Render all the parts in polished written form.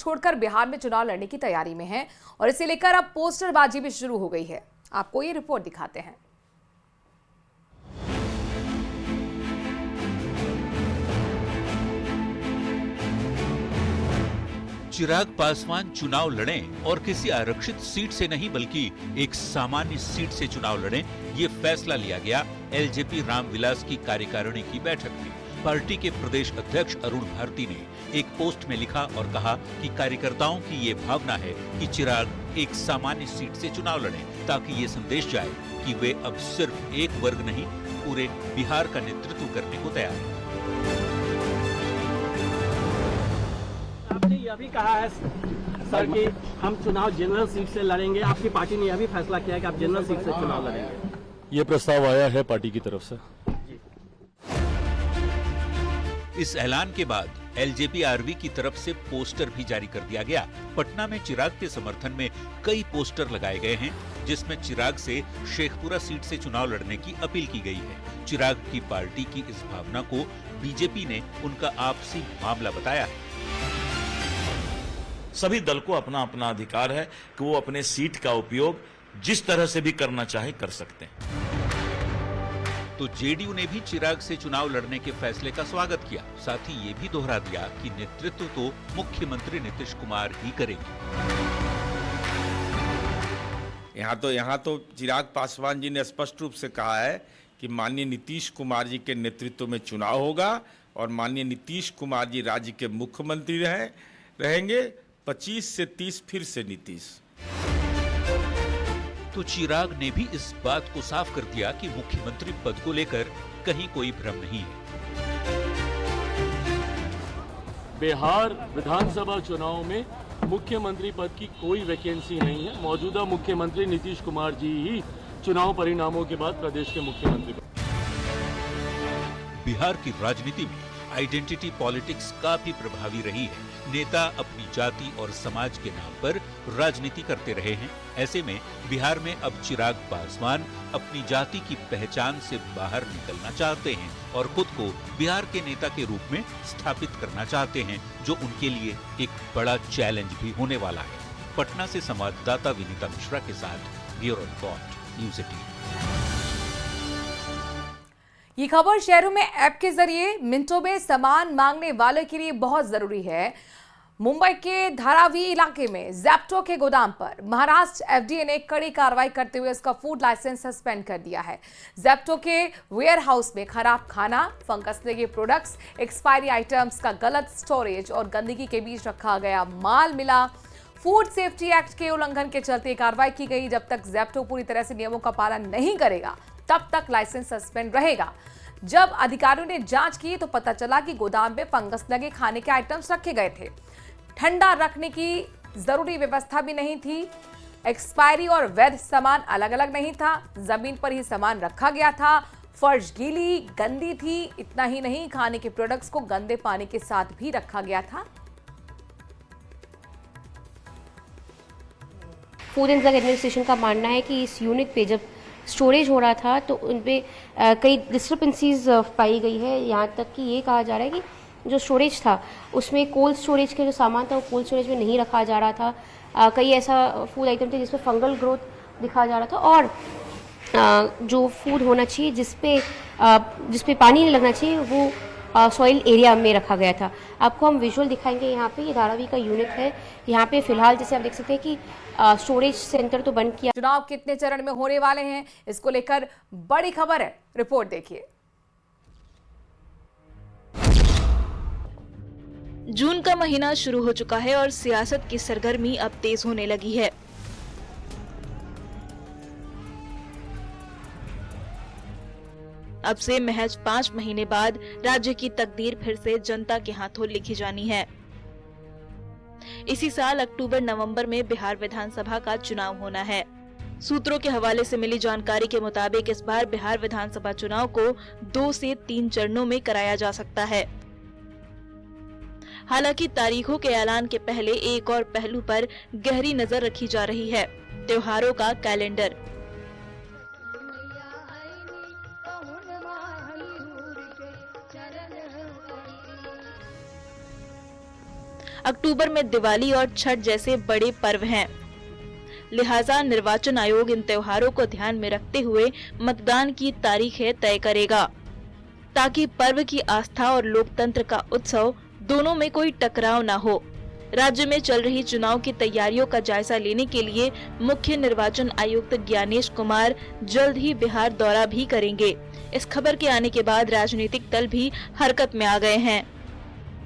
छोड़कर बिहार में चुनाव लड़ने की तैयारी में हैं और इसे लेकर अब पोस्टरबाजी भी शुरू हो गई है। आपको ये रिपोर्ट दिखाते हैं। चिराग पासवान चुनाव लड़ें और किसी आरक्षित सीट से नहीं बल्कि एक सामान्य सीट से चुनाव लड़ें, ये फैसला लिया गया एलजेपी रामविलास की कार्यकारिणी की बैठक में। पार्टी के प्रदेश अध्यक्ष अरुण भारती ने एक पोस्ट में लिखा और कहा कि कार्यकर्ताओं की ये भावना है कि चिराग एक सामान्य सीट से चुनाव लड़ें ताकि ये संदेश जाए कि वे अब सिर्फ एक वर्ग नहीं पूरे बिहार का नेतृत्व करने को तैयार हैं। आपने यह भी कहा है सर कि हम चुनाव जनरल सीट से लड़ेंगे। आपकी पार्टी ने यह भी फैसला किया है कि आप जनरल सीट से चुनाव लड़ेंगे। ये प्रस्ताव आया है पार्टी की तरफ से। इस ऐलान के बाद एलजेपी आरवी की तरफ से पोस्टर भी जारी कर दिया गया। पटना में चिराग के समर्थन में कई पोस्टर लगाए गए हैं जिसमें चिराग से शेखपुरा सीट से चुनाव लड़ने की अपील की गई है। चिराग की पार्टी की इस भावना को बीजेपी ने उनका आपसी मामला बताया है। सभी दल को अपना अपना अधिकार है कि वो अपने सीट का उपयोग जिस तरह से भी करना चाहे कर सकते हैं। तो जेडीयू ने भी चिराग से चुनाव लड़ने के फैसले का स्वागत किया। साथ ही ये भी दोहरा दिया कि नेतृत्व तो मुख्यमंत्री नीतीश कुमार ही करेंगे। यहाँ तो चिराग पासवान जी ने स्पष्ट रूप से कहा है कि माननीय नीतीश कुमार जी के नेतृत्व में चुनाव होगा और माननीय नीतीश कुमार जी राज्य के मुख्यमंत्री रहेंगे। 25 से 30 फिर से नीतीश। तो चिराग ने भी इस बात को साफ कर दिया कि मुख्यमंत्री पद को लेकर कहीं कोई भ्रम नहीं है। बिहार विधानसभा चुनाव में मुख्यमंत्री पद की कोई वैकेंसी नहीं है। मौजूदा मुख्यमंत्री नीतीश कुमार जी ही चुनाव परिणामों के बाद प्रदेश के मुख्यमंत्री। बिहार की राजनीति में आइडेंटिटी पॉलिटिक्स काफी प्रभावी रही है। नेता अपनी जाति और समाज के नाम पर राजनीति करते रहे हैं। ऐसे में बिहार में अब चिराग पासवान अपनी जाति की पहचान से बाहर निकलना चाहते हैं और खुद को बिहार के नेता के रूप में स्थापित करना चाहते हैं, जो उनके लिए एक बड़ा चैलेंज भी होने वाला है। पटना से संवाददाता विनीता मिश्रा के साथ ब्यूरो रिपोर्ट, न्यूज़ 18। ये खबर शहरों में ऐप के जरिए मिनटों में सामान मांगने वाले के लिए बहुत जरूरी है। मुंबई के धारावी इलाके में ज़ेप्टो के गोदाम पर महाराष्ट्र एफडीए ने कड़ी कार्रवाई करते हुए इसका फूड लाइसेंस सस्पेंड कर दिया है। ज़ेप्टो के वेयर हाउस में खराब खाना, फंगस लगे प्रोडक्ट्स, एक्सपायरी आइटम्स का गलत स्टोरेज और गंदगी के बीच रखा गया माल मिला। फूड सेफ्टी एक्ट के उल्लंघन के चलते कार्रवाई की गई। जब तक ज़ेप्टो पूरी तरह से नियमों का पालन नहीं करेगा तब तक लाइसेंस सस्पेंड रहेगा। जब अधिकारियों ने जांच की तो पता चला कि गोदाम में फंगस लगे खाने के आइटम्स रखे गए थे। ठंडा रखने की जरूरी व्यवस्था भी नहीं थी। एक्सपायरी और वैध सामान अलग अलग नहीं था। जमीन पर ही सामान रखा गया था। फर्श गीली गंदी थी। इतना ही नहीं, खाने के प्रोडक्ट्स को गंदे पानी के साथ भी रखा गया था। फूड एंड ड्रग एडमिनिस्ट्रेशन का मानना है कि इस यूनिट पे जब स्टोरेज हो रहा था तो उन पे कई डिस्क्रिपेंसीज पाई गई है। यहाँ तक कि ये कहा जा रहा है कि जो स्टोरेज था उसमें कोल्ड स्टोरेज के जो सामान था वो कोल्ड स्टोरेज में नहीं रखा जा रहा था। कई ऐसा फूड आइटम थे जिसमें फंगल ग्रोथ दिखा जा रहा था और जो फूड होना चाहिए जिस पे पानी नहीं लगना चाहिए वो सॉइल एरिया में रखा गया था। आपको हम विजुअल दिखाएंगे। यहाँ पे ये धारावी का यूनिट है। यहाँ पे फिलहाल जैसे आप देख सकते हैं कि स्टोरेज सेंटर तो बंद किया। चुनाव कितने चरण में होने वाले हैं, इसको लेकर बड़ी खबर है। रिपोर्ट देखिए। जून का महीना शुरू हो चुका है और सियासत की सरगर्मी अब तेज होने लगी है। अब से महज 5 महीने बाद राज्य की तकदीर फिर से जनता के हाथों लिखी जानी है। इसी साल अक्टूबर-नवंबर में बिहार विधानसभा का चुनाव होना है। सूत्रों के हवाले से मिली जानकारी के मुताबिक इस बार बिहार विधानसभा चुनाव को 2 से 3 चरणों में कराया जा सकता है। हालांकि तारीखों के ऐलान के पहले एक और पहलू पर गहरी नजर रखी जा रही है, त्योहारों का कैलेंडर। अक्टूबर में दिवाली और छठ जैसे बड़े पर्व हैं। लिहाजा निर्वाचन आयोग इन त्योहारों को ध्यान में रखते हुए मतदान की तारीखें तय करेगा, ताकि पर्व की आस्था और लोकतंत्र का उत्सव दोनों में कोई टकराव न हो। राज्य में चल रही चुनाव की तैयारियों का जायजा लेने के लिए मुख्य निर्वाचन आयुक्त ज्ञानेश कुमार जल्द ही बिहार दौरा भी करेंगे। इस खबर के आने के बाद राजनीतिक दल भी हरकत में आ गए हैं।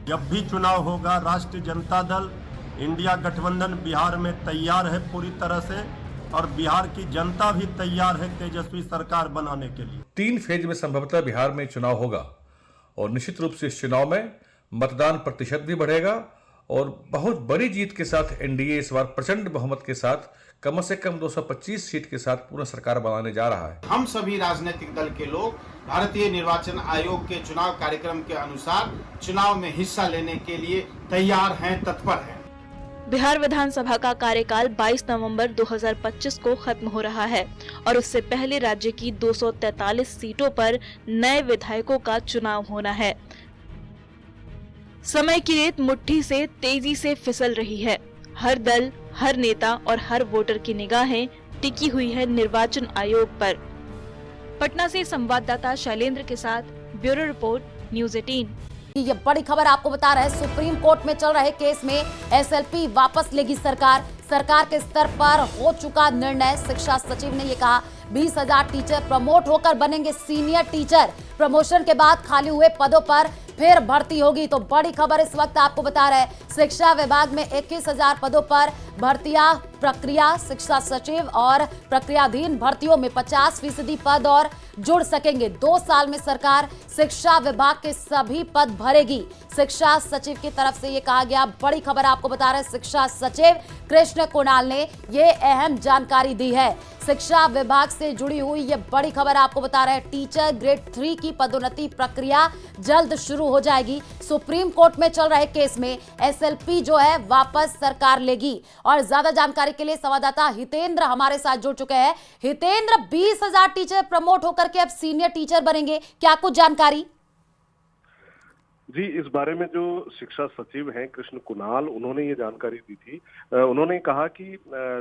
जब भी चुनाव होगा, राष्ट्रीय जनता दल इंडिया गठबंधन बिहार में तैयार है पूरी तरह से, और बिहार की जनता भी तैयार है तेजस्वी सरकार बनाने के लिए। 3 फेज में संभवतः बिहार में चुनाव होगा और निश्चित रूप से इस चुनाव में मतदान प्रतिशत भी बढ़ेगा और बहुत बड़ी जीत के साथ एनडीए इस बार प्रचंड बहुमत के साथ कम से कम 225 सीट के साथ पूर्ण सरकार बनाने जा रहा है। हम सभी राजनीतिक दल के लोग भारतीय निर्वाचन आयोग के चुनाव कार्यक्रम के अनुसार चुनाव में हिस्सा लेने के लिए तैयार हैं, तत्पर हैं। बिहार विधानसभा का कार्यकाल 22 नवंबर 2025 को खत्म हो रहा है और उससे पहले राज्य की 243 सीटों पर नए विधायकों का चुनाव होना है। समय की रेत मुट्ठी से तेजी से फिसल रही है। हर दल, हर नेता और हर वोटर की निगाहें टिकी हुई है निर्वाचन आयोग पर। पटना से संवाददाता शैलेंद्र के साथ ब्यूरो रिपोर्ट, न्यूज़ 18। ये बड़ी खबर आपको बता रहे हैं, सुप्रीम कोर्ट में चल रहे केस में एसएलपी वापस लेगी सरकार। सरकार के स्तर पर हो चुका निर्णय। शिक्षा सचिव ने ये कहा 20,000 टीचर प्रमोट होकर बनेंगे सीनियर टीचर। प्रमोशन के बाद खाली हुए पदों पर फिर भर्ती होगी। तो बड़ी खबर इस वक्त आपको बता रहे हैं, शिक्षा विभाग में 21,000 पदों पर भर्तियां प्रक्रिया। शिक्षा सचिव और प्रक्रियाधीन भर्तियों में 50% पद और जुड़ सकेंगे। 2 साल में सरकार शिक्षा विभाग के सभी पद भरेगी। शिक्षा सचिव की तरफ से ये कहा गया। बड़ी खबर आपको बता रहे हैं, शिक्षा सचिव कृष्ण कुणाल ने ये अहम जानकारी दी है। शिक्षा विभाग से जुड़ी हुई ये बड़ी खबर आपको बता रहे हैं, टीचर ग्रेड 3 की पदोन्नति प्रक्रिया जल्द शुरू हो जाएगी। सुप्रीम कोर्ट में चल रहे केस में एसएलपी जो है वापस सरकार लेगी। और ज्यादा जानकारी के लिए संवाददाता हितेंद्र हमारे साथ जुड़ चुके हैं। हितेंद्र, 20,000 टीचर प्रमोट होकर के अब सीनियर टीचर बनेंगे, क्या कुछ जानकारी? जी, इस बारे में जो शिक्षा सचिव हैं कृष्ण कुणाल, उन्होंने ये जानकारी दी थी। उन्होंने कहा कि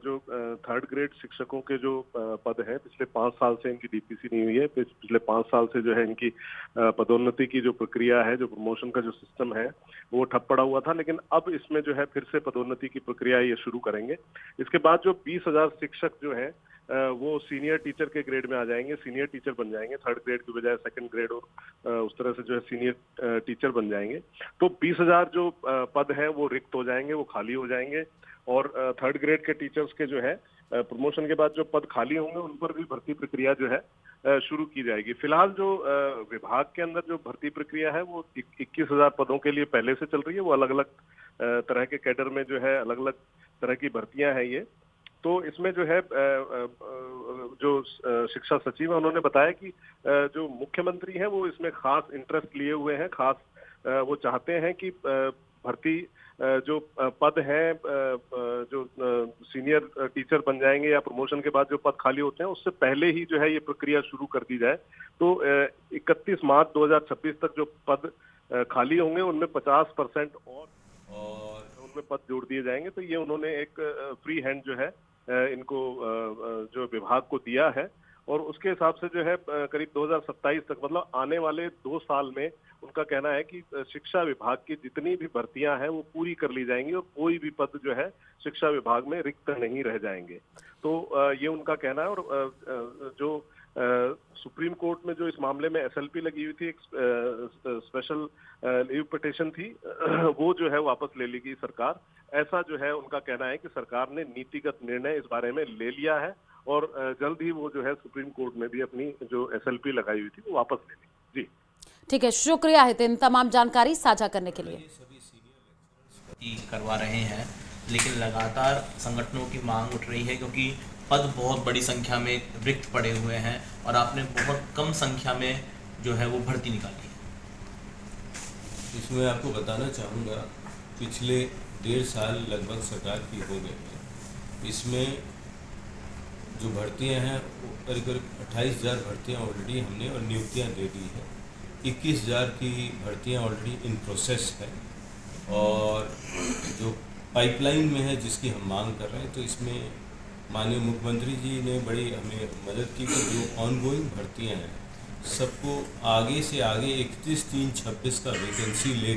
जो 3rd ग्रेड शिक्षकों के जो पद हैं, पिछले 5 साल से इनकी डीपीसी नहीं हुई है। पिछले 5 साल से जो है इनकी पदोन्नति की जो प्रक्रिया है, जो प्रमोशन का जो सिस्टम है, वो ठप पड़ा हुआ था। लेकिन अब इसमें जो है फिर से पदोन्नति की प्रक्रिया ये शुरू करेंगे। इसके बाद जो 20,000 शिक्षक जो है वो सीनियर टीचर के ग्रेड में आ जाएंगे, सीनियर टीचर बन जाएंगे। 3rd ग्रेड की बजाय 2nd ग्रेड और उस तरह से जो है सीनियर टीचर बन जाएंगे। तो 20,000 जो पद हैं वो रिक्त हो जाएंगे, वो खाली हो जाएंगे। और 3rd ग्रेड के टीचर्स के जो है प्रमोशन के बाद जो पद खाली होंगे उन पर भी भर्ती प्रक्रिया जो है शुरू की जाएगी। फिलहाल जो विभाग के अंदर जो भर्ती प्रक्रिया है वो 21,000 पदों के लिए पहले से चल रही है। वो अलग अलग तरह के कैडर में जो है अलग अलग तरह की भर्तियां हैं ये। तो इसमें जो है जो शिक्षा सचिव है उन्होंने बताया कि जो मुख्यमंत्री हैं वो इसमें खास इंटरेस्ट लिए हुए हैं। खास वो चाहते हैं कि भर्ती जो पद हैं, जो सीनियर टीचर बन जाएंगे या प्रमोशन के बाद जो पद खाली होते हैं उससे पहले ही जो है ये प्रक्रिया शुरू कर दी जाए। तो 31 मार्च 2026 तक जो पद खाली होंगे उनमें 50% और उनमें पद जोड़ दिए जाएंगे। तो ये उन्होंने एक फ्री हैंड जो है इनको जो विभाग को दिया है। और उसके हिसाब से जो है करीब 2027 तक, मतलब आने वाले 2 साल में उनका कहना है कि शिक्षा विभाग की जितनी भी भर्तियां हैं वो पूरी कर ली जाएंगी और कोई भी पद जो है शिक्षा विभाग में रिक्त नहीं रह जाएंगे। तो ये उनका कहना है। और जो सुप्रीम कोर्ट में जो इस मामले में एसएलपी लगी हुई थी, एक स्पेशल लीव पिटीशन थी, वो जो है वापस ले लेगी सरकार। ऐसा जो है उनका कहना है कि सरकार ने नीतिगत निर्णय इस बारे में ले लिया है और जल्द ही वो जो है सुप्रीम कोर्ट में भी अपनी जो एसएलपी लगाई हुई थी वो वापस ले लेगी। जी ठीक है, शुक्रिया हितेन तमाम जानकारी साझा करने के लिए। सभी सीनियर करवा रहे हैं, लेकिन लगातार संगठनों की मांग उठ रही है क्योंकि पद बहुत बड़ी संख्या में रिक्त पड़े हुए हैं और आपने बहुत कम संख्या में जो है वो भर्ती निकाली है। इसमें आपको बताना चाहूँगा, पिछले 1.5 साल लगभग सरकार की हो गए हैं। इसमें जो भर्तियां हैं करीब 28,000 भर्तियां ऑलरेडी हमने और नियुक्तियां दे दी है। 21,000 की भर्तियां ऑलरेडी इन प्रोसेस है और जो पाइपलाइन में है जिसकी हम मांग कर रहे हैं, तो इसमें माननीय मुख्यमंत्री जी ने बड़ी हमें मदद की कि जो ऑनगोइंग भर्तियां हैं सबको आगे से आगे 31/3/26 का वैकेंसी ले